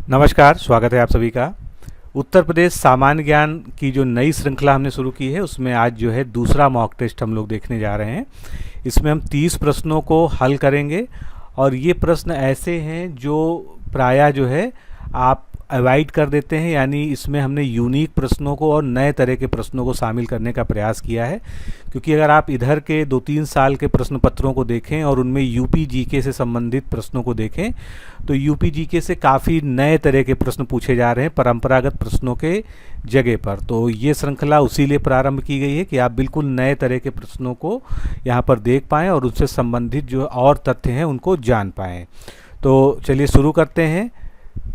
नमस्कार, स्वागत है आप सभी का। उत्तर प्रदेश सामान्य ज्ञान की जो नई श्रृंखला हमने शुरू की है उसमें आज जो है दूसरा मॉक टेस्ट हम लोग देखने जा रहे हैं। इसमें हम 30 प्रश्नों को हल करेंगे और ये प्रश्न ऐसे हैं जो प्रायः जो है आप अवॉइड कर देते हैं, यानी इसमें हमने यूनिक प्रश्नों को और नए तरह के प्रश्नों को शामिल करने का प्रयास किया है। क्योंकि अगर आप इधर के 2-3 साल के प्रश्न पत्रों को देखें और उनमें यूपी जीके से संबंधित प्रश्नों को देखें तो यूपी जीके से काफ़ी नए तरह के प्रश्न पूछे जा रहे हैं परंपरागत प्रश्नों के जगह पर। तो ये श्रृंखला उसी लिए प्रारंभ की गई है कि आप बिल्कुल नए तरह के प्रश्नों को यहाँ पर देख पाएँ और उससे संबंधित जो और तथ्य हैं उनको जान पाएँ। तो चलिए शुरू करते हैं।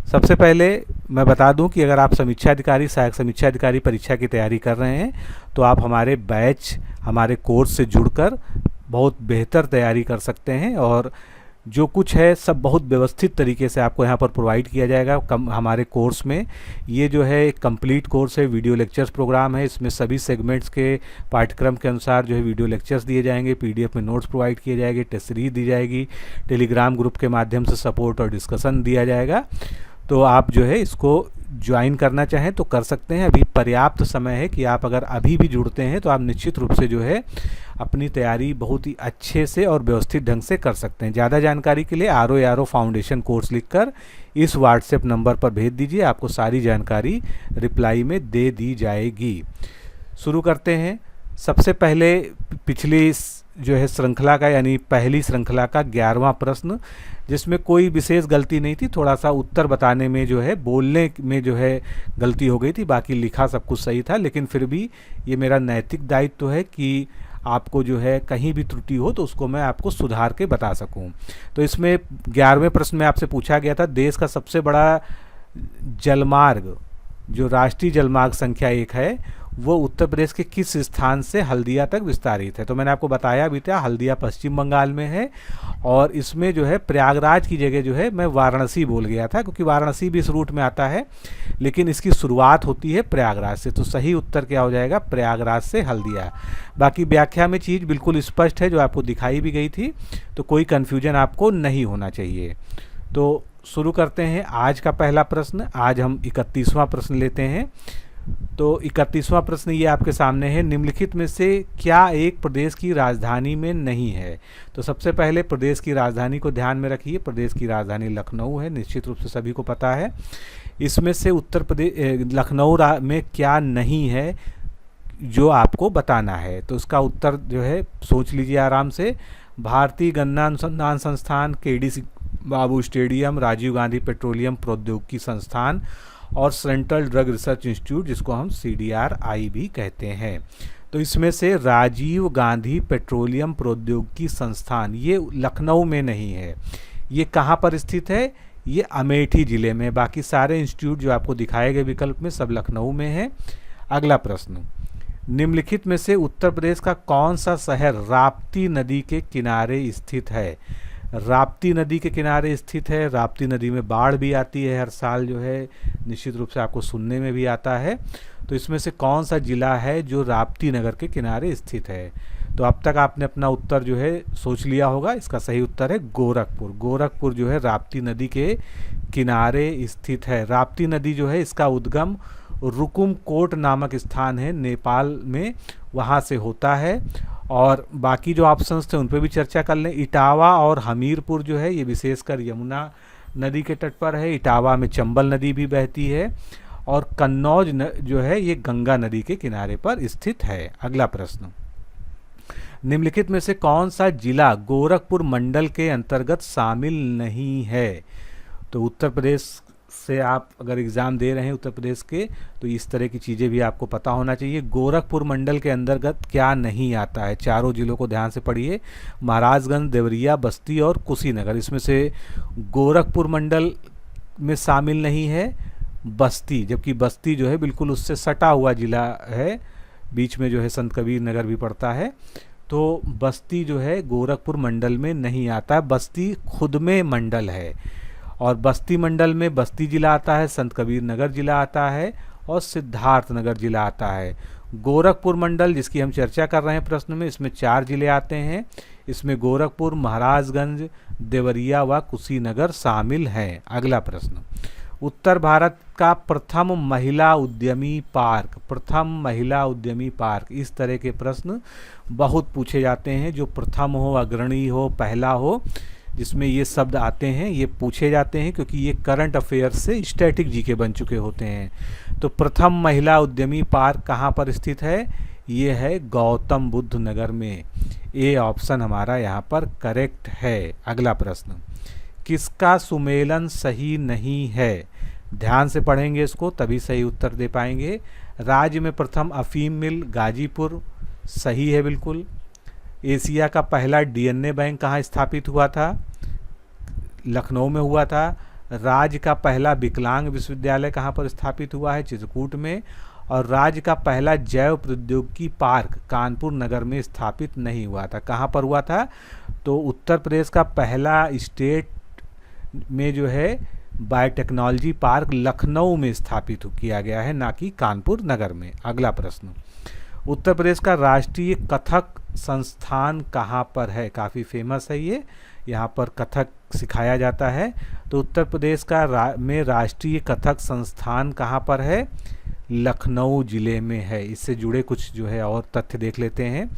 सबसे पहले मैं बता दूं कि अगर आप समीक्षा अधिकारी, सहायक समीक्षा अधिकारी परीक्षा की तैयारी कर रहे हैं तो आप हमारे बैच, हमारे कोर्स से जुड़कर बहुत बेहतर तैयारी कर सकते हैं और जो कुछ है सब बहुत व्यवस्थित तरीके से आपको यहाँ पर प्रोवाइड किया जाएगा हमारे कोर्स में। ये जो है एक कंप्लीट कोर्स है, वीडियो लेक्चर्स प्रोग्राम है। इसमें सभी सेगमेंट्स के पाठ्यक्रम के अनुसार जो है वीडियो लेक्चर्स दिए जाएंगे, पीडीएफ में नोट्स प्रोवाइड किए जाएंगे, टेस्ट सीरीज दी जाएगी, टेलीग्राम ग्रुप के माध्यम से सपोर्ट और डिस्कशन दिया जाएगा। तो आप जो है इसको ज्वाइन करना चाहें तो कर सकते हैं। अभी पर्याप्त समय है कि आप अगर अभी भी जुड़ते हैं तो आप निश्चित रूप से जो है अपनी तैयारी बहुत ही अच्छे से और व्यवस्थित ढंग से कर सकते हैं। ज़्यादा जानकारी के लिए आर फाउंडेशन कोर्स लिखकर इस व्हाट्सएप नंबर पर भेज दीजिए, आपको सारी जानकारी रिप्लाई में दे दी जाएगी। शुरू करते हैं। सबसे पहले पिछली जो है श्रृंखला का, यानी पहली श्रृंखला का 11वां प्रश्न, जिसमें कोई विशेष गलती नहीं थी, थोड़ा सा उत्तर बताने में जो है, बोलने में जो है गलती हो गई थी, बाकी लिखा सब कुछ सही था। लेकिन फिर भी ये मेरा नैतिक दायित्व है कि आपको जो है कहीं भी त्रुटि हो तो उसको मैं आपको सुधार के बता सकूं। तो इसमें 11वें प्रश्न में आपसे पूछा गया था, देश का सबसे बड़ा जलमार्ग जो राष्ट्रीय जलमार्ग संख्या 1 है वो उत्तर प्रदेश के किस स्थान से हल्दिया तक विस्तारित है। तो मैंने आपको बताया भी था, हल्दिया पश्चिम बंगाल में है और इसमें जो है प्रयागराज की जगह जो है मैं वाराणसी बोल गया था, क्योंकि वाराणसी भी इस रूट में आता है, लेकिन इसकी शुरुआत होती है प्रयागराज से। तो सही उत्तर क्या हो जाएगा? प्रयागराज से हल्दिया। बाकी व्याख्या में चीज़ बिल्कुल स्पष्ट है, जो आपको दिखाई भी गई थी, तो कोई कन्फ्यूजन आपको नहीं होना चाहिए। तो शुरू करते हैं आज का पहला प्रश्न। आज हम 31वां प्रश्न लेते हैं। तो 31वां प्रश्न ये आपके सामने है, निम्नलिखित में से क्या एक प्रदेश की राजधानी में नहीं है? तो सबसे पहले प्रदेश की राजधानी को ध्यान में रखिए। प्रदेश की राजधानी लखनऊ है, निश्चित रूप से सभी को पता है। इसमें से उत्तर प्रदेश लखनऊ में क्या नहीं है जो आपको बताना है? तो इसका उत्तर जो है सोच लीजिए आराम से। भारतीय गन्ना अनुसंधान संस्थान, केडी बाबू स्टेडियम, राजीव गांधी पेट्रोलियम प्रौद्योगिकी संस्थान और सेंट्रल ड्रग रिसर्च इंस्टीट्यूट, जिसको हम CDRI भी कहते हैं। तो इसमें से राजीव गांधी पेट्रोलियम प्रौद्योगिकी संस्थान ये लखनऊ में नहीं है। ये कहाँ पर स्थित है? ये अमेठी ज़िले में। बाकी सारे इंस्टीट्यूट जो आपको दिखाए गए विकल्प में सब लखनऊ में है। अगला प्रश्न, निम्नलिखित में से उत्तर प्रदेश का कौन सा शहर राप्ती नदी के किनारे स्थित है? राप्ती नदी के किनारे स्थित है। राप्ती नदी में बाढ़ भी आती है हर साल, जो है निश्चित रूप से आपको सुनने में भी आता है। तो इसमें से कौन सा जिला है जो राप्ती नगर के किनारे स्थित है? तो अब तक आपने अपना उत्तर जो है सोच लिया होगा। इसका सही उत्तर है गोरखपुर। गोरखपुर जो है राप्ती नदी के किनारे स्थित है। राप्ती नदी जो है इसका उद्गम रुकुमकोट नामक स्थान है नेपाल में, वहाँ से होता है। और बाकी जो ऑप्शंस थे उन पर भी चर्चा कर लें। इटावा और हमीरपुर जो है ये विशेषकर यमुना नदी के तट पर है। इटावा में चंबल नदी भी बहती है और कन्नौज जो है ये गंगा नदी के किनारे पर स्थित है। अगला प्रश्न, निम्नलिखित में से कौन सा जिला गोरखपुर मंडल के अंतर्गत शामिल नहीं है? तो उत्तर प्रदेश से आप अगर एग्ज़ाम दे रहे हैं उत्तर प्रदेश के, तो इस तरह की चीज़ें भी आपको पता होना चाहिए। गोरखपुर मंडल के अंतर्गत क्या नहीं आता है? चारों जिलों को ध्यान से पढ़िए, महाराजगंज, देवरिया, बस्ती और कुशीनगर। इसमें से गोरखपुर मंडल में शामिल नहीं है बस्ती, जबकि बस्ती जो है बिल्कुल उससे सटा हुआ जिला है, बीच में जो है संत कबीर नगर भी पड़ता है। तो बस्ती जो है गोरखपुर मंडल में नहीं आता है। बस्ती खुद में मंडल है और बस्ती मंडल में बस्ती जिला आता है, संत कबीर नगर जिला आता है और सिद्धार्थ नगर जिला आता है। गोरखपुर मंडल जिसकी हम चर्चा कर रहे हैं प्रश्न में, इसमें 4 जिले आते हैं। इसमें गोरखपुर, महाराजगंज, देवरिया व कुशीनगर शामिल हैं। अगला प्रश्न, उत्तर भारत का प्रथम महिला उद्यमी पार्क, प्रथम महिला उद्यमी पार्क, इस तरह के प्रश्न बहुत पूछे जाते हैं। जो प्रथम हो, अग्रणी हो, पहला हो, जिसमें ये शब्द आते हैं, ये पूछे जाते हैं क्योंकि ये करंट अफेयर से स्टैटिक जीके बन चुके होते हैं। तो प्रथम महिला उद्यमी पार्क कहाँ पर स्थित है? ये है गौतम बुद्ध नगर में। ए ऑप्शन हमारा यहाँ पर करेक्ट है। अगला प्रश्न, किसका सुमेलन सही नहीं है? ध्यान से पढ़ेंगे इसको तभी सही उत्तर दे पाएंगे। राज्य में प्रथम अफीम मिल गाजीपुर, सही है बिल्कुल। एशिया का पहला डीएनए बैंक कहाँ स्थापित हुआ था? लखनऊ में हुआ था। राज्य का पहला विकलांग विश्वविद्यालय कहाँ पर स्थापित हुआ है? चित्रकूट में। और राज्य का पहला जैव प्रौद्योगिकी पार्क कानपुर नगर में स्थापित नहीं हुआ था। कहाँ पर हुआ था? तो उत्तर प्रदेश का पहला स्टेट में जो है बायोटेक्नोलॉजी पार्क लखनऊ में स्थापित किया गया है, ना कि कानपुर नगर में। अगला प्रश्न, उत्तर प्रदेश का राष्ट्रीय कथक संस्थान कहाँ पर है? काफ़ी फेमस है ये, यहाँ पर कथक सिखाया जाता है। तो उत्तर प्रदेश का में राष्ट्रीय कथक संस्थान कहाँ पर है? लखनऊ जिले में है। इससे जुड़े कुछ जो है और तथ्य देख लेते हैं।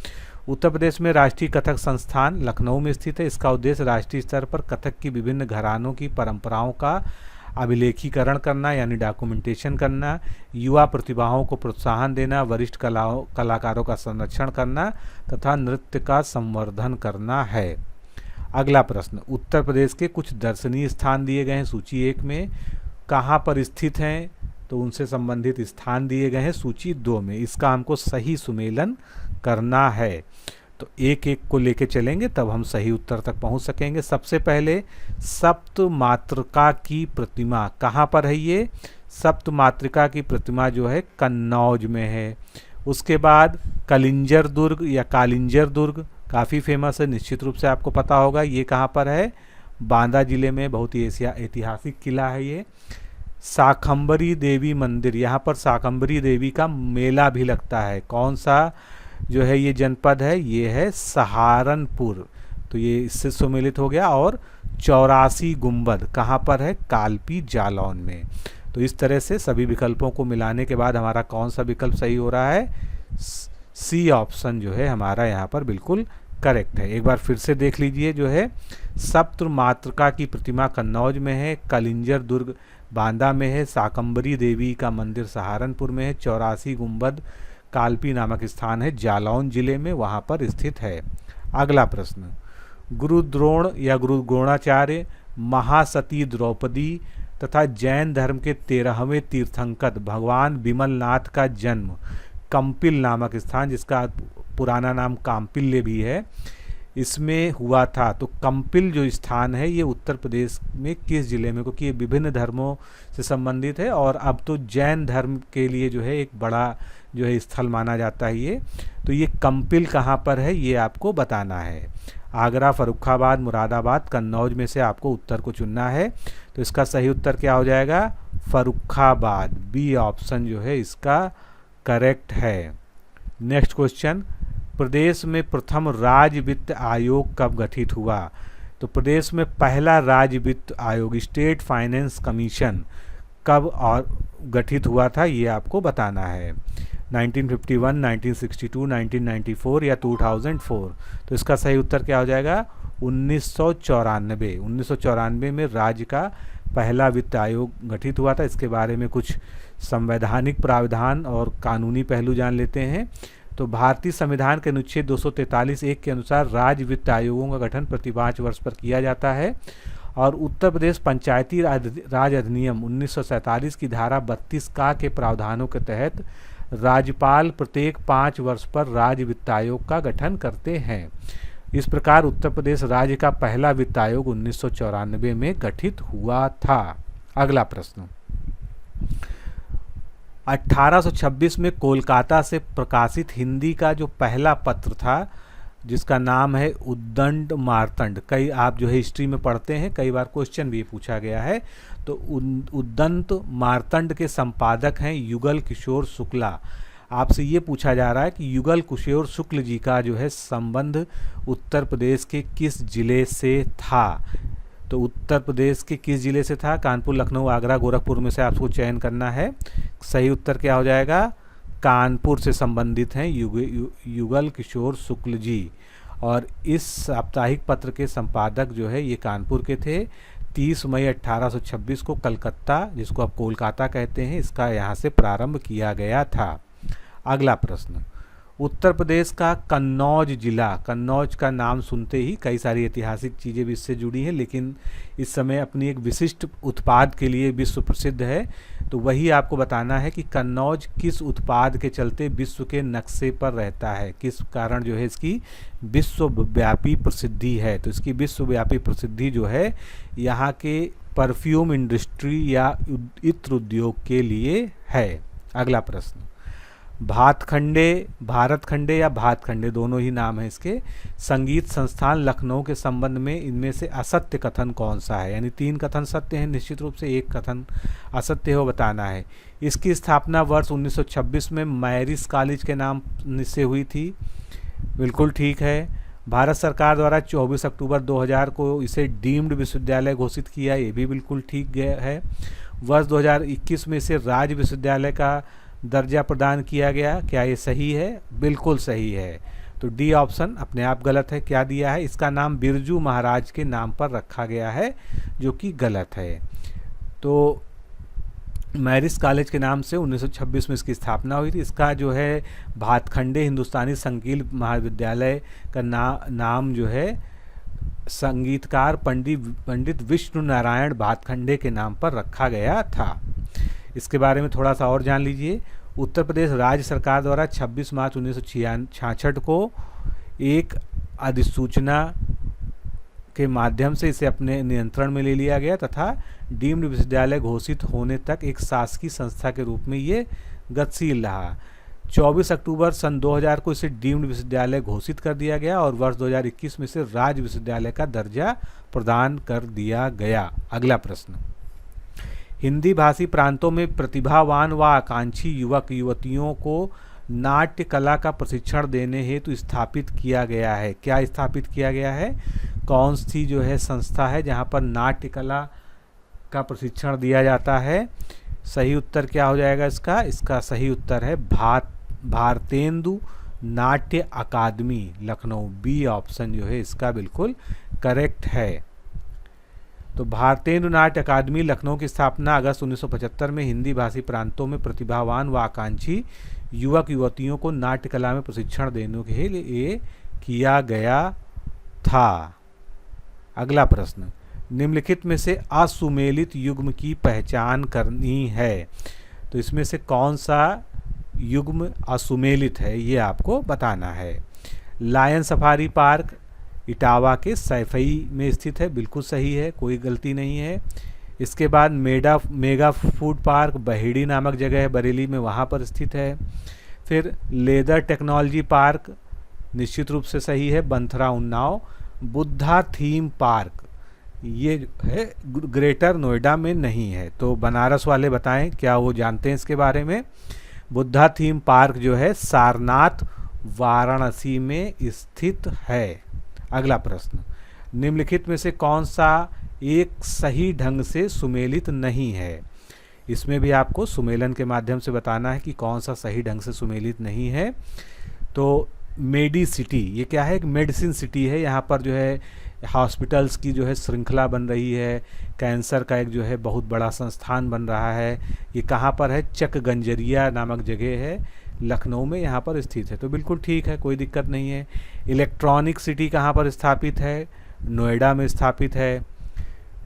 उत्तर प्रदेश में राष्ट्रीय कथक संस्थान लखनऊ में स्थित है। इसका उद्देश्य राष्ट्रीय स्तर पर कथक की विभिन्न घरानों की परंपराओं का अभिलेखीकरण करना यानी डॉक्यूमेंटेशन करना, युवा प्रतिभाओं को प्रोत्साहन देना, वरिष्ठ कलाकारों का संरक्षण करना तथा नृत्य का संवर्धन करना है। अगला प्रश्न, उत्तर प्रदेश के कुछ दर्शनीय स्थान दिए गए हैं सूची 1 में, कहाँ पर स्थित हैं? तो उनसे संबंधित स्थान दिए गए हैं सूची 2 में। इसका हमको सही सुमेलन करना है, तो एक एक को लेके चलेंगे तब हम सही उत्तर तक पहुंच सकेंगे। सबसे पहले सप्त मातृका की प्रतिमा कहाँ पर है? ये सप्त मातृका की प्रतिमा जो है कन्नौज में है। उसके बाद कलिंजर दुर्ग या कालिंजर दुर्ग काफ़ी फेमस है, निश्चित रूप से आपको पता होगा। ये कहाँ पर है? बांदा जिले में, बहुत ही ऐतिहासिक किला है ये। शाकंभरी देवी मंदिर, यहाँ पर शाकंभरी देवी का मेला भी लगता है। कौन सा जो है ये जनपद है? ये है सहारनपुर, तो ये इससे सुमेलित हो गया। और 84 गुंबद कहाँ पर है? कालपी जालौन में। तो इस तरह से सभी विकल्पों को मिलाने के बाद हमारा कौन सा विकल्प सही हो रहा है? सी ऑप्शन जो है हमारा यहाँ पर बिल्कुल करेक्ट है। एक बार फिर से देख लीजिए, जो है सप्त मातृका की प्रतिमा कन्नौज में है, कलिंजर दुर्ग बांदा में है, शाकंभरी देवी का मंदिर सहारनपुर में है, 84 गुंबद कालपी नामक स्थान है जालौन जिले में, वहाँ पर स्थित है। अगला प्रश्न, गुरुद्रोण या गुरु द्रोणाचार्य, महासती द्रौपदी तथा जैन धर्म के 13वें तीर्थंकर भगवान विमलनाथ का जन्म कंपिल नामक स्थान, जिसका पुराना नाम काम्पिल्य भी है, इसमें हुआ था। तो कंपिल जो स्थान है ये उत्तर प्रदेश में किस जिले में? क्योंकि ये विभिन्न धर्मों से संबंधित है और अब तो जैन धर्म के लिए जो है एक बड़ा जो है स्थल माना जाता है ये। तो ये कंपिल कहाँ पर है ये आपको बताना है। आगरा, फर्रुखाबाद, मुरादाबाद, कन्नौज में से आपको उत्तर को चुनना है। तो इसका सही उत्तर क्या हो जाएगा? फर्रुखाबाद। बी ऑप्शन जो है इसका करेक्ट है। नेक्स्ट क्वेश्चन, प्रदेश में प्रथम राज्य वित्त आयोग कब गठित हुआ? तो प्रदेश में पहला राज्य वित्त आयोग स्टेट फाइनेंस कमीशन कब और गठित हुआ था ये आपको बताना है। 1951, 1962, 1994 या 2004? तो इसका सही उत्तर क्या हो जाएगा? 1994। 1994 में राज्य का पहला वित्त आयोग गठित हुआ था। इसके बारे में कुछ संवैधानिक प्रावधान और कानूनी पहलू जान लेते हैं। तो भारतीय संविधान के अनुच्छेद 243(1) के अनुसार राज्य वित्त आयोगों का गठन प्रति 5 वर्ष पर किया जाता है। और उत्तर प्रदेश पंचायती राज अधिनियम 1947 की धारा 32 का के प्रावधानों के तहत राज्यपाल प्रत्येक 5 वर्ष पर राज्य वित्त आयोग का गठन करते हैं। इस प्रकार उत्तर प्रदेश राज्य का पहला वित्त आयोग 1994 में गठित हुआ था। अगला प्रश्न, 1826 में कोलकाता से प्रकाशित हिंदी का जो पहला पत्र था जिसका नाम है उद्दंड मार्तंड, कई आप जो है हिस्ट्री में पढ़ते हैं, कई बार क्वेश्चन भी पूछा गया है। तो उद्दंड मार्तंड के संपादक हैं युगल किशोर शुक्ला। आपसे ये पूछा जा रहा है कि युगल किशोर शुक्ल जी का जो है संबंध उत्तर प्रदेश के किस जिले से था? तो उत्तर प्रदेश के किस जिले से था? कानपुर, लखनऊ, आगरा, गोरखपुर में से आपको चयन करना है। सही उत्तर क्या हो जाएगा? कानपुर से संबंधित हैं युगल किशोर शुक्ल जी। और इस साप्ताहिक पत्र के संपादक जो है ये कानपुर के थे। 30 मई 1826 को कलकत्ता, जिसको आप कोलकाता कहते हैं, इसका यहाँ से प्रारंभ किया गया था। अगला प्रश्न, उत्तर प्रदेश का कन्नौज जिला, कन्नौज का नाम सुनते ही कई सारी ऐतिहासिक चीज़ें भी इससे जुड़ी हैं, लेकिन इस समय अपनी एक विशिष्ट उत्पाद के लिए विश्व प्रसिद्ध है। तो वही आपको बताना है कि कन्नौज किस उत्पाद के चलते विश्व के नक्शे पर रहता है, किस कारण जो है इसकी विश्वव्यापी प्रसिद्धि है। तो इसकी विश्वव्यापी प्रसिद्धि जो है यहाँ के परफ्यूम इंडस्ट्री या इत्र उद्योग के लिए है। अगला प्रश्न, भातखंडे, भारतखंडे या भातखंडे दोनों ही नाम है इसके, संगीत संस्थान लखनऊ के संबंध में इनमें से असत्य कथन कौन सा है? यानी 3 कथन सत्य हैं निश्चित रूप से, 1 कथन असत्य हो बताना है। इसकी स्थापना वर्ष 1926 में मैरिस कॉलेज के नाम से हुई थी। बिल्कुल ठीक है। भारत सरकार द्वारा 24 अक्टूबर 2000 को इसे डीम्ड विश्वविद्यालय घोषित किया, ये भी बिल्कुल ठीक है। वर्ष 2021 में इसे राज्य विश्वविद्यालय का दर्जा प्रदान किया गया, क्या ये सही है? बिल्कुल सही है। तो डी ऑप्शन अपने आप गलत है। क्या दिया है? इसका नाम बिरजू महाराज के नाम पर रखा गया है, जो कि गलत है। तो मैरिस कॉलेज के नाम से 1926 में इसकी स्थापना हुई थी। इसका जो है भातखंडे हिंदुस्तानी संगीत महाविद्यालय का नाम जो है संगीतकार पंडित विष्णु नारायण भातखंडे के नाम पर रखा गया था। इसके बारे में थोड़ा सा और जान लीजिए। उत्तर प्रदेश राज्य सरकार द्वारा 26 मार्च 1966 को एक अधिसूचना के माध्यम से इसे अपने नियंत्रण में ले लिया गया तथा डीम्ड विश्वविद्यालय घोषित होने तक एक शासकीय संस्था के रूप में ये गतिशील रहा। 24 अक्टूबर सन 2000 को इसे डीम्ड विश्वविद्यालय घोषित कर दिया गया और वर्ष 2021 में इसे राज्य विश्वविद्यालय का दर्जा प्रदान कर दिया गया। अगला प्रश्न, हिंदी भाषी प्रांतों में प्रतिभावान व आकांक्षी युवक युवतियों को नाट्य कला का प्रशिक्षण देने हेतु स्थापित किया गया है। क्या स्थापित किया गया है? कौन सी जो है संस्था है जहां पर नाट्य कला का प्रशिक्षण दिया जाता है? सही उत्तर क्या हो जाएगा इसका? इसका सही उत्तर है भारतेंदु नाट्य अकादमी लखनऊ। बी ऑप्शन जो है इसका बिल्कुल करेक्ट है। तो भारतेंदु नाट्य अकादमी लखनऊ की स्थापना अगस्त 1975 में हिंदी भाषी प्रांतों में प्रतिभावान व आकांक्षी युवक युवतियों को नाट्य कला में प्रशिक्षण देने के लिए किया गया था। अगला प्रश्न, निम्नलिखित में से असुमेलित युग्म की पहचान करनी है। तो इसमें से कौन सा युग्म असुमेलित है ये आपको बताना है। लायन सफारी पार्क इटावा के सैफई में स्थित है, बिल्कुल सही है, कोई गलती नहीं है। इसके बाद मेगा फूड पार्क बहेड़ी नामक जगह है बरेली में, वहाँ पर स्थित है। फिर लेदर टेक्नोलॉजी पार्क निश्चित रूप से सही है, बंथरा उन्नाव। बुद्धा थीम पार्क ये है ग्रेटर नोएडा में नहीं है। तो बनारस वाले बताएं क्या वो जानते हैं इसके बारे में। बुद्धा थीम पार्क जो है सारनाथ वाराणसी में स्थित है। अगला प्रश्न, निम्नलिखित में से कौन सा एक सही ढंग से सुमेलित नहीं है? इसमें भी आपको सुमेलन के माध्यम से बताना है कि कौन सा सही ढंग से सुमेलित नहीं है। तो मेडी सिटी ये क्या है? एक मेडिसिन सिटी है। यहाँ पर जो है हॉस्पिटल्स की जो है श्रृंखला बन रही है, कैंसर का एक जो है बहुत बड़ा संस्थान बन रहा है। ये कहाँ पर है? चकगंजरिया नामक जगह है लखनऊ में, यहाँ पर स्थित है। तो बिल्कुल ठीक है, कोई दिक्कत नहीं है। इलेक्ट्रॉनिक सिटी कहाँ पर स्थापित है? नोएडा में स्थापित है।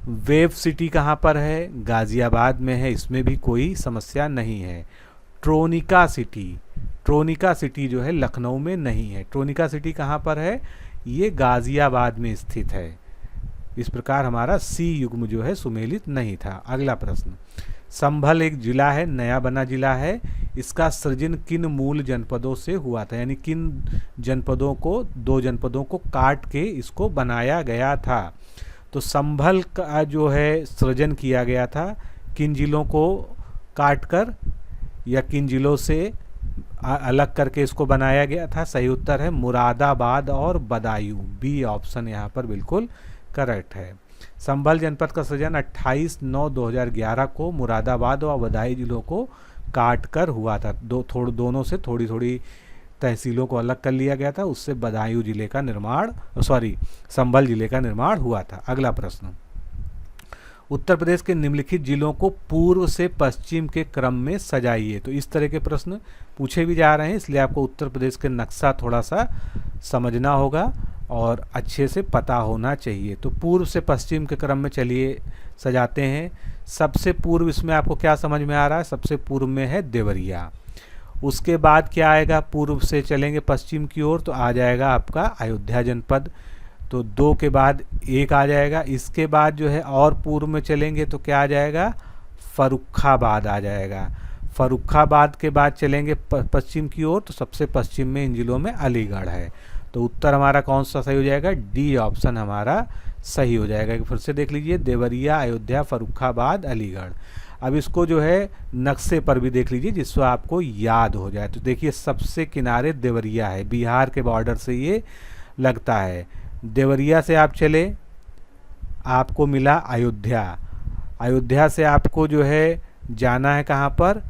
वेब सिटी कहाँ पर है? गाज़ियाबाद में है, इसमें भी कोई समस्या नहीं है। ट्रोनिका सिटी जो है लखनऊ में नहीं है। ट्रोनिका सिटी कहाँ पर है? ये गाज़ियाबाद में स्थित है। इस प्रकार हमारा सी युग्म जो है सुमेलित नहीं था। अगला प्रश्न, संभल एक जिला है, नया बना जिला है, इसका सृजन किन मूल जनपदों से हुआ था? यानी किन जनपदों को, 2 जनपदों को काट के इसको बनाया गया था। तो संभल का जो है सृजन किया गया था किन जिलों को काटकर या किन जिलों से अलग करके इसको बनाया गया था? सही उत्तर है मुरादाबाद और बदायूं। बी ऑप्शन यहाँ पर बिल्कुल करेक्ट है। संभल जनपद का सृजन 28/9/2011 को मुरादाबाद और बदायूं जिलों को काट कर हुआ था। दोनों से थोड़ी थोड़ी तहसीलों को अलग कर लिया गया था, उससे बदायूं जिले का निर्माण संभल जिले का निर्माण हुआ था। अगला प्रश्न, उत्तर प्रदेश के निम्नलिखित जिलों को पूर्व से पश्चिम के क्रम में सजाइए। तो इस तरह के प्रश्न पूछे भी जा रहे हैं, इसलिए आपको उत्तर प्रदेश के नक्शा थोड़ा सा समझना होगा और अच्छे से पता होना चाहिए। तो पूर्व से पश्चिम के क्रम में चलिए सजाते हैं। सबसे पूर्व इसमें आपको क्या समझ में आ रहा है? सबसे पूर्व में है देवरिया। उसके बाद क्या आएगा? पूर्व से चलेंगे पश्चिम की ओर तो आ जाएगा आपका अयोध्या जनपद। तो 2 के बाद 1 आ जाएगा। इसके बाद जो है और पूर्व में चलेंगे तो क्या आ जाएगा? फर्रुखाबाद आ जाएगा। फर्रुखाबाद के बाद चलेंगे पश्चिम की ओर तो सबसे पश्चिम में इन जिलों में अलीगढ़ है। तो उत्तर हमारा कौन सा सही हो जाएगा? डी ऑप्शन हमारा सही हो जाएगा। फिर से देख लीजिए, देवरिया, अयोध्या, फर्रुखाबाद, अलीगढ़। अब इसको जो है नक्शे पर भी देख लीजिए जिससे आपको याद हो जाए। तो देखिए सबसे किनारे देवरिया है, बिहार के बॉर्डर से ये लगता है। देवरिया से आप चले, आपको मिला अयोध्या। अयोध्या से आपको जो है जाना है कहाँ पर?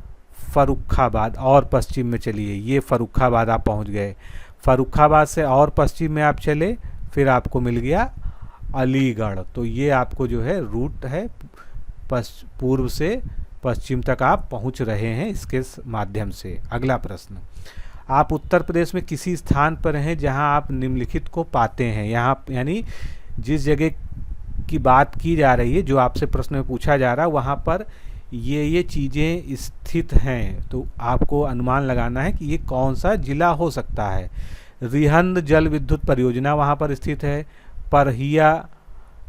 फर्रुखाबाद। और पश्चिम में चलिए, ये फर्रुखाबाद आप पहुँच गए। फर्रुखाबाद से और पश्चिम में आप चले, फिर आपको मिल गया अलीगढ़। तो ये आपको जो है रूट है, पूर्व से पश्चिम तक आप पहुंच रहे हैं इसके माध्यम से। अगला प्रश्न, आप उत्तर प्रदेश में किसी स्थान पर हैं जहां आप निम्नलिखित को पाते हैं। यहाँ यानी जिस जगह की बात की जा रही है, जो आपसे प्रश्न में पूछा जा रहा है, वहाँ पर ये चीज़ें स्थित हैं। तो आपको अनुमान लगाना है कि ये कौन सा जिला हो सकता है। रिहंद जल विद्युत परियोजना वहाँ पर स्थित है। परहिया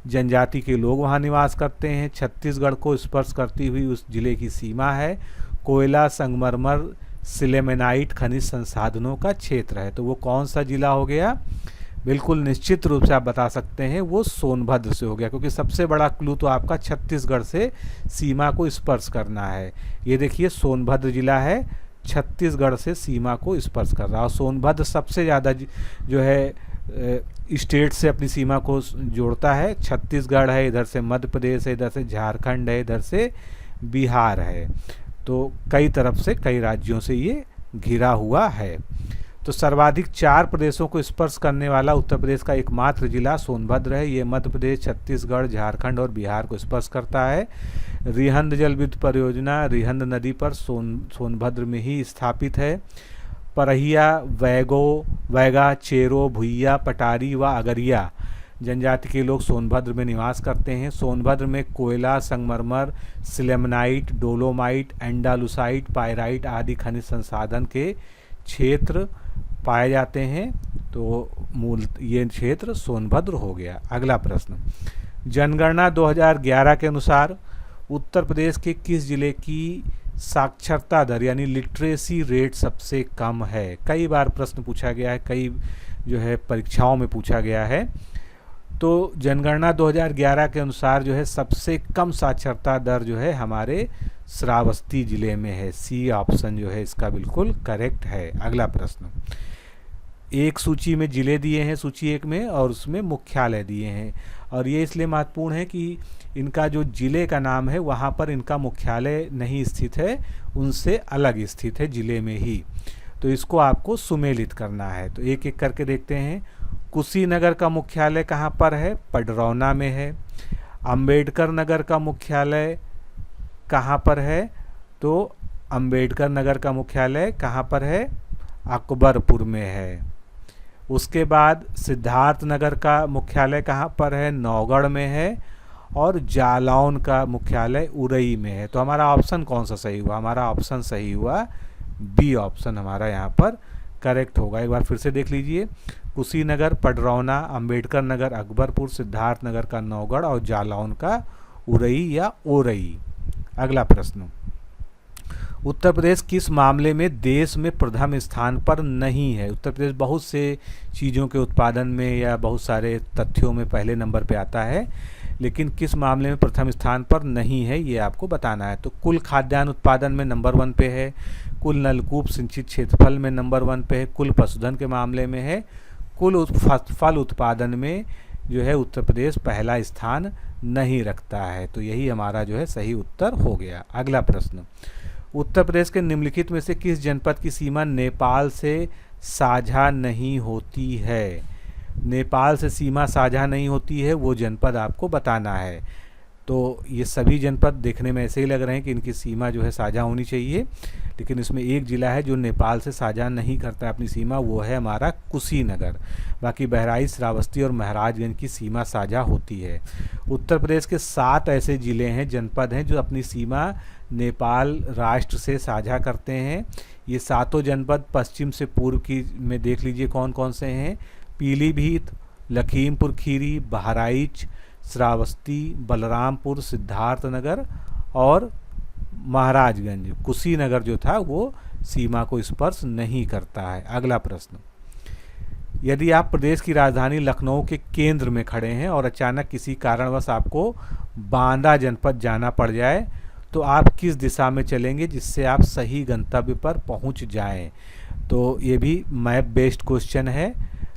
जनजाति के लोग वहाँ निवास करते हैं। छत्तीसगढ़ को स्पर्श करती हुई उस जिले की सीमा है। कोयला, संगमरमर, सिलेमेनाइट खनिज संसाधनों का क्षेत्र है। तो वो कौन सा जिला हो गया? बिल्कुल निश्चित रूप से आप बता सकते हैं वो सोनभद्र से हो गया, क्योंकि सबसे बड़ा क्लू तो आपका छत्तीसगढ़ से सीमा को स्पर्श करना है। ये देखिए सोनभद्र जिला है, छत्तीसगढ़ से सीमा को स्पर्श कर रहा है। और सोनभद्र सबसे ज़्यादा जो है स्टेट से अपनी सीमा को जोड़ता है। छत्तीसगढ़ है, इधर से मध्य प्रदेश है, इधर से झारखंड है, इधर से बिहार है। तो कई तरफ से, कई राज्यों से ये घिरा हुआ है। तो सर्वाधिक 4 प्रदेशों को स्पर्श करने वाला उत्तर प्रदेश का एकमात्र जिला सोनभद्र है। ये मध्य प्रदेश, छत्तीसगढ़, झारखंड और बिहार को स्पर्श करता है। रिहंद जल विद्युत परियोजना रिहंद नदी पर सोनभद्र में ही स्थापित है। परहिया, वैगा, चेरो, भुइया, पटारी व अगरिया जनजाति के लोग सोनभद्र में निवास करते हैं। सोनभद्र में कोयला, संगमरमर, सिलेमनाइट, डोलोमाइट, एंडालुसाइट, पायराइट आदि खनिज संसाधन के क्षेत्र पाए जाते हैं। तो मूल ये क्षेत्र सोनभद्र हो गया। अगला प्रश्न, जनगणना 2011 के अनुसार उत्तर प्रदेश के किस जिले की साक्षरता दर यानी लिटरेसी रेट सबसे कम है? कई बार प्रश्न पूछा गया है, कई जो है परीक्षाओं में पूछा गया है। तो जनगणना 2011 के अनुसार जो है सबसे कम साक्षरता दर जो है हमारे श्रावस्ती जिले में है। सी ऑप्शन जो है इसका बिल्कुल करेक्ट है। अगला प्रश्न, एक सूची में जिले दिए हैं सूची 1 में और उसमें मुख्यालय दिए हैं, और ये इसलिए महत्वपूर्ण है कि इनका जो जिले का नाम है वहाँ पर इनका मुख्यालय नहीं स्थित है, उनसे अलग स्थित है जिले में ही। तो इसको आपको सुमेलित करना है। तो एक एक करके देखते हैं। कुशीनगर का मुख्यालय कहाँ पर है? पडरौना में है। अंबेडकर नगर का मुख्यालय कहाँ पर है? तो अंबेडकर नगर का मुख्यालय कहाँ पर है? अकबरपुर में है। उसके बाद सिद्धार्थ नगर का मुख्यालय कहाँ पर है? नौगढ़ में है। और जालौन का मुख्यालय उरई में है। तो हमारा ऑप्शन कौन सा सही हुआ? हमारा ऑप्शन सही हुआ बी ऑप्शन हमारा यहाँ पर करेक्ट होगा। एक बार फिर से देख लीजिए, कुशीनगर, पडरौना, अंबेडकर नगर अकबरपुर, सिद्धार्थ नगर का नौगढ़ और जालौन का उरई या ओरई। अगला प्रश्न, उत्तर प्रदेश किस मामले में देश में प्रथम स्थान पर नहीं है? उत्तर प्रदेश बहुत से चीज़ों के उत्पादन में या बहुत सारे तथ्यों में पहले नंबर पे आता है, लेकिन किस मामले में प्रथम स्थान पर नहीं है ये आपको बताना है। तो कुल खाद्यान्न उत्पादन में नंबर 1 पे है, कुल नलकूप सिंचित क्षेत्रफल में नंबर 1 पे है, कुल पशुधन के मामले में है, कुल फल उत्पादन में जो है उत्तर प्रदेश पहला स्थान नहीं रखता है। तो यही हमारा जो है सही उत्तर हो गया। अगला प्रश्न, उत्तर प्रदेश के निम्नलिखित में से किस जनपद की सीमा नेपाल से साझा नहीं होती है? नेपाल से सीमा साझा नहीं होती है, वो जनपद आपको बताना है। तो ये सभी जनपद देखने में ऐसे ही लग रहे हैं कि इनकी सीमा जो है साझा होनी चाहिए, लेकिन इसमें एक ज़िला है जो नेपाल से साझा नहीं करता है अपनी सीमा, वो है हमारा कुशीनगर। बाकी बहराइच, श्रावस्ती और महाराजगंज की सीमा साझा होती है। उत्तर प्रदेश के 7 ऐसे ज़िले हैं, जनपद हैं, जो अपनी सीमा नेपाल राष्ट्र से साझा करते हैं। ये सातों जनपद पश्चिम से पूर्व की में देख लीजिए कौन कौन से हैं। पीलीभीत, लखीमपुर खीरी, बहराइच, श्रावस्ती, बलरामपुर, सिद्धार्थनगर और महाराजगंज। कुशीनगर जो था वो सीमा को स्पर्श नहीं करता है। अगला प्रश्न, यदि आप प्रदेश की राजधानी लखनऊ के केंद्र में खड़े हैं और अचानक किसी कारणवश आपको बांदा जनपद जाना पड़ जाए, तो आप किस दिशा में चलेंगे जिससे आप सही गंतव्य पर पहुंच जाएं? तो ये भी मैप बेस्ड क्वेश्चन है।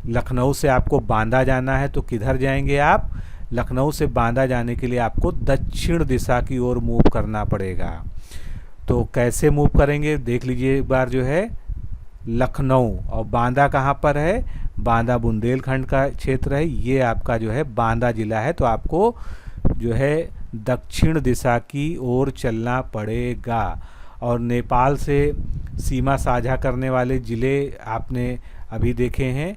लखनऊ से आपको बांदा जाना है तो किधर जाएंगे आप? लखनऊ से बांदा जाने के लिए आपको दक्षिण दिशा की ओर मूव करना पड़ेगा। तो कैसे मूव करेंगे देख लीजिए एक बार जो है। लखनऊ और बांदा कहाँ पर है? बांदा बुंदेलखंड का क्षेत्र है। ये आपका जो है बांदा जिला है। तो आपको जो है दक्षिण दिशा की ओर चलना पड़ेगा। और नेपाल से सीमा साझा करने वाले ज़िले आपने अभी देखे हैं,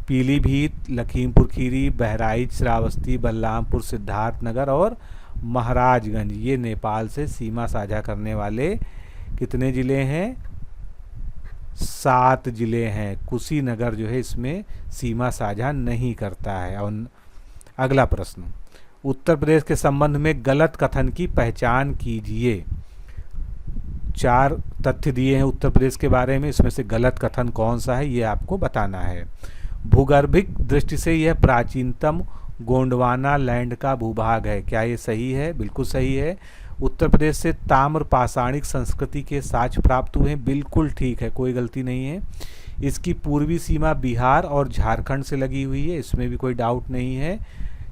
पीलीभीत, लखीमपुर खीरी, बहराइच, श्रावस्ती, बलरामपुर, सिद्धार्थनगर और महाराजगंज। ये नेपाल से सीमा साझा करने वाले कितने ज़िले हैं? 7 ज़िले हैं। कुशीनगर जो है इसमें सीमा साझा नहीं करता है। और अगला प्रश्न, उत्तर प्रदेश के संबंध में गलत कथन की पहचान कीजिए। 4 तथ्य दिए हैं उत्तर प्रदेश के बारे में, इसमें से गलत कथन कौन सा है ये आपको बताना है। भूगर्भिक दृष्टि से यह प्राचीनतम गोंडवाना लैंड का भूभाग है। क्या ये सही है? बिल्कुल सही है। उत्तर प्रदेश से ताम्र पाषाणिक संस्कृति के साक्ष्य प्राप्त हुए हैं। बिल्कुल ठीक है, कोई गलती नहीं है। इसकी पूर्वी सीमा बिहार और झारखंड से लगी हुई है, इसमें भी कोई डाउट नहीं है।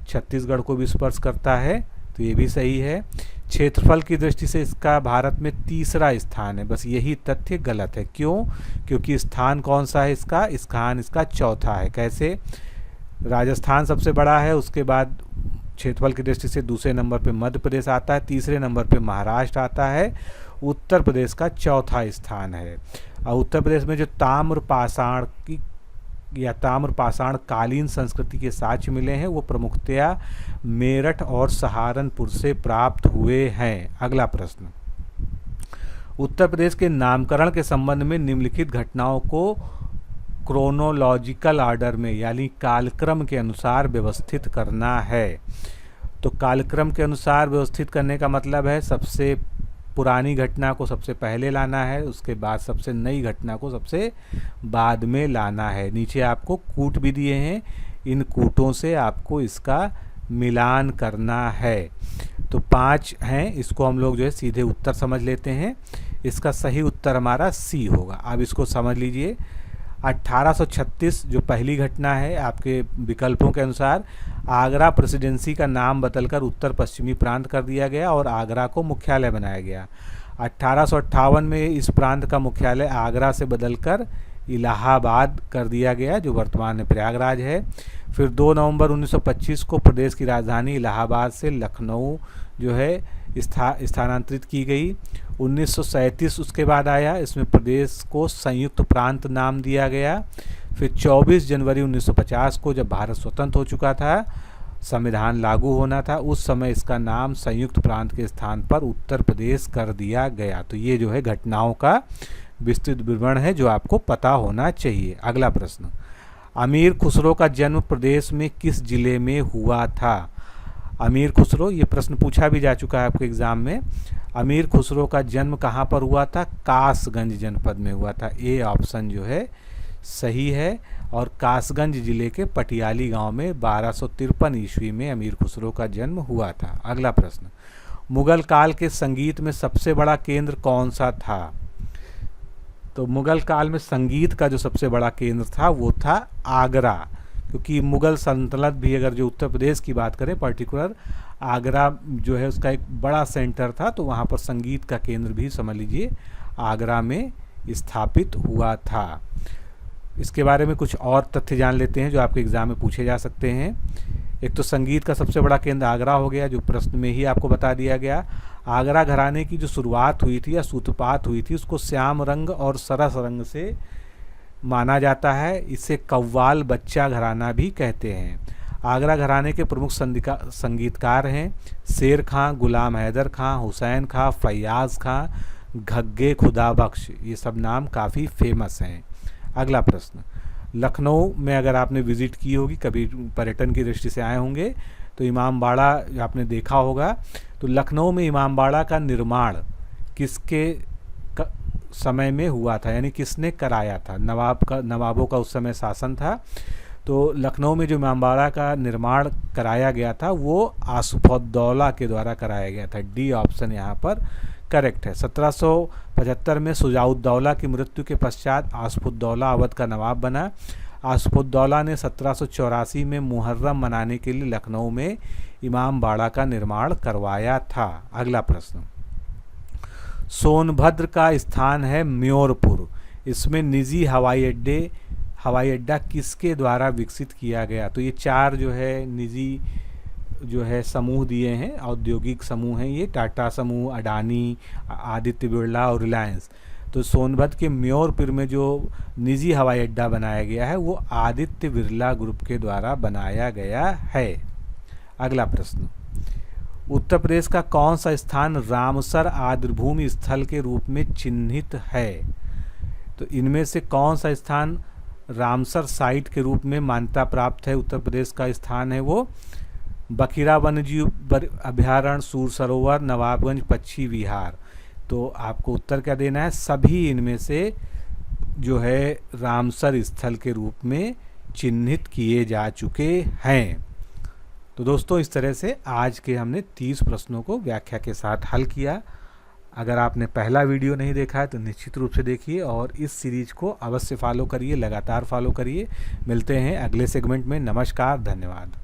छत्तीसगढ़ को भी स्पर्श करता है, तो ये भी सही है। क्षेत्रफल की दृष्टि से इसका भारत में 3रा स्थान है। बस यही तथ्य गलत है। क्यों? क्योंकि स्थान कौन सा है इसका? स्थान इसका 4था है। कैसे? राजस्थान सबसे बड़ा है, उसके बाद क्षेत्रफल की दृष्टि से दूसरे नंबर पे मध्य प्रदेश आता है, तीसरे नंबर पे महाराष्ट्र आता है, उत्तर प्रदेश का 4था स्थान है। और उत्तर प्रदेश में जो ताम्र पाषाण की या ताम्र पाषाण कालीन संस्कृति के साक्ष्य मिले हैं वो प्रमुखतया मेरठ और सहारनपुर से प्राप्त हुए हैं। अगला प्रश्न, उत्तर प्रदेश के नामकरण के संबंध में निम्नलिखित घटनाओं को क्रोनोलॉजिकल ऑर्डर में यानी कालक्रम के अनुसार व्यवस्थित करना है। तो कालक्रम के अनुसार व्यवस्थित करने का मतलब है सबसे पुरानी घटना को सबसे पहले लाना है, उसके बाद सबसे नई घटना को सबसे बाद में लाना है। नीचे आपको कूट भी दिए हैं, इन कूटों से आपको इसका मिलान करना है। तो 5 हैं, इसको हम लोग जो है सीधे उत्तर समझ लेते हैं। इसका सही उत्तर हमारा सी होगा। अब इसको समझ लीजिए। 1836 जो पहली घटना है आपके विकल्पों के अनुसार, आगरा प्रेसिडेंसी का नाम बदलकर उत्तर पश्चिमी प्रांत कर दिया गया और आगरा को मुख्यालय बनाया गया। 1858 में इस प्रांत का मुख्यालय आगरा से बदलकर इलाहाबाद कर दिया गया, जो वर्तमान में प्रयागराज है। फिर 2 नवंबर 1925 को प्रदेश की राजधानी इलाहाबाद से लखनऊ जो है स्थानांतरित की गई। 1937 उसके बाद आया, इसमें प्रदेश को संयुक्त प्रांत नाम दिया गया। फिर 24 जनवरी 1950 को जब भारत स्वतंत्र हो चुका था, संविधान लागू होना था, उस समय इसका नाम संयुक्त प्रांत के स्थान पर उत्तर प्रदेश कर दिया गया। तो ये जो है घटनाओं का विस्तृत विवरण है जो आपको पता होना चाहिए। अगला प्रश्न, अमीर खुसरो का जन्म प्रदेश में किस जिले में हुआ था? अमीर खुसरो, ये प्रश्न पूछा भी जा चुका है आपके एग्जाम में। अमीर खुसरो का जन्म कहाँ पर हुआ था? कासगंज जनपद में हुआ था। ए ऑप्शन जो है सही है। और कासगंज जिले के पटियाली गांव में 1253 ईस्वी में अमीर खुसरो का जन्म हुआ था। अगला प्रश्न, मुगल काल के संगीत में सबसे बड़ा केंद्र कौन सा था? तो मुगल काल में संगीत का जो सबसे बड़ा केंद्र था वो था आगरा, क्योंकि मुगल सल्तनत भी अगर जो उत्तर प्रदेश की बात करें पर्टिकुलर आगरा जो है उसका एक बड़ा सेंटर था, तो वहाँ पर संगीत का केंद्र भी समझ लीजिए आगरा में स्थापित हुआ था। इसके बारे में कुछ और तथ्य जान लेते हैं जो आपके एग्ज़ाम में पूछे जा सकते हैं। एक तो संगीत का सबसे बड़ा केंद्र आगरा हो गया, जो प्रश्न में ही आपको बता दिया गया। आगरा घराने की जो शुरुआत हुई थी या सूत्रपात हुई थी, उसको श्याम रंग और सरस रंग से माना जाता है। इसे कव्वाल बच्चा घराना भी कहते हैं। आगरा घराने के प्रमुख संगीतकार हैं शेर खां, गुलाम हैदर खां, हुसैन खां, फैयाज़ खां, घग्गे खुदाबख्श। ये सब नाम काफ़ी फेमस हैं। अगला प्रश्न, लखनऊ में अगर आपने विज़िट की होगी, कभी पर्यटन की दृष्टि से आए होंगे, तो इमामबाड़ा आपने देखा होगा। तो लखनऊ में इमामबाड़ा का निर्माण किसके समय में हुआ था, यानी किसने कराया था? नवाबों का उस समय शासन था। तो लखनऊ में जो इमामबाड़ा का निर्माण कराया गया था वो आसफउद्दौला के द्वारा कराया गया था। डी ऑप्शन यहाँ पर करेक्ट है। 1775 में शुजाउद्दौला की मृत्यु के पश्चात आसफउद्दौला अवध का नवाब बना। आसफउद्दौला ने 1784 में मुहर्रम मनाने के लिए लखनऊ में इमामबाड़ा का निर्माण करवाया था। अगला प्रश्न, सोनभद्र का स्थान है म्योरपुर। इसमें निजी हवाई अड्डा किसके द्वारा विकसित किया गया? तो ये 4 जो है निजी जो है समूह दिए हैं, औद्योगिक समूह हैं ये, टाटा समूह, अडानी, आदित्य बिरला और रिलायंस। तो सोनभद्र के म्योरपुर में जो निजी हवाई अड्डा बनाया गया है वो आदित्य बिरला ग्रुप के द्वारा बनाया गया है। अगला प्रश्न, उत्तर प्रदेश का कौन सा स्थान रामसर आर्द्रभूमि स्थल के रूप में चिन्हित है? तो इनमें से कौन सा स्थान रामसर साइट के रूप में मान्यता प्राप्त है? उत्तर प्रदेश का स्थान है वो बखिरा वन्यजीव अभयारण्य, सूर सरोवर, नवाबगंज पक्षी विहार। तो आपको उत्तर क्या देना है? सभी इनमें से जो है रामसर स्थल के रूप में चिन्हित किए जा चुके हैं। तो दोस्तों, इस तरह से आज के हमने 30 प्रश्नों को व्याख्या के साथ हल किया। अगर आपने पहला वीडियो नहीं देखा है तो निश्चित रूप से देखिए और इस सीरीज को अवश्य फॉलो करिए, लगातार फॉलो करिए। मिलते हैं अगले सेगमेंट में। नमस्कार, धन्यवाद।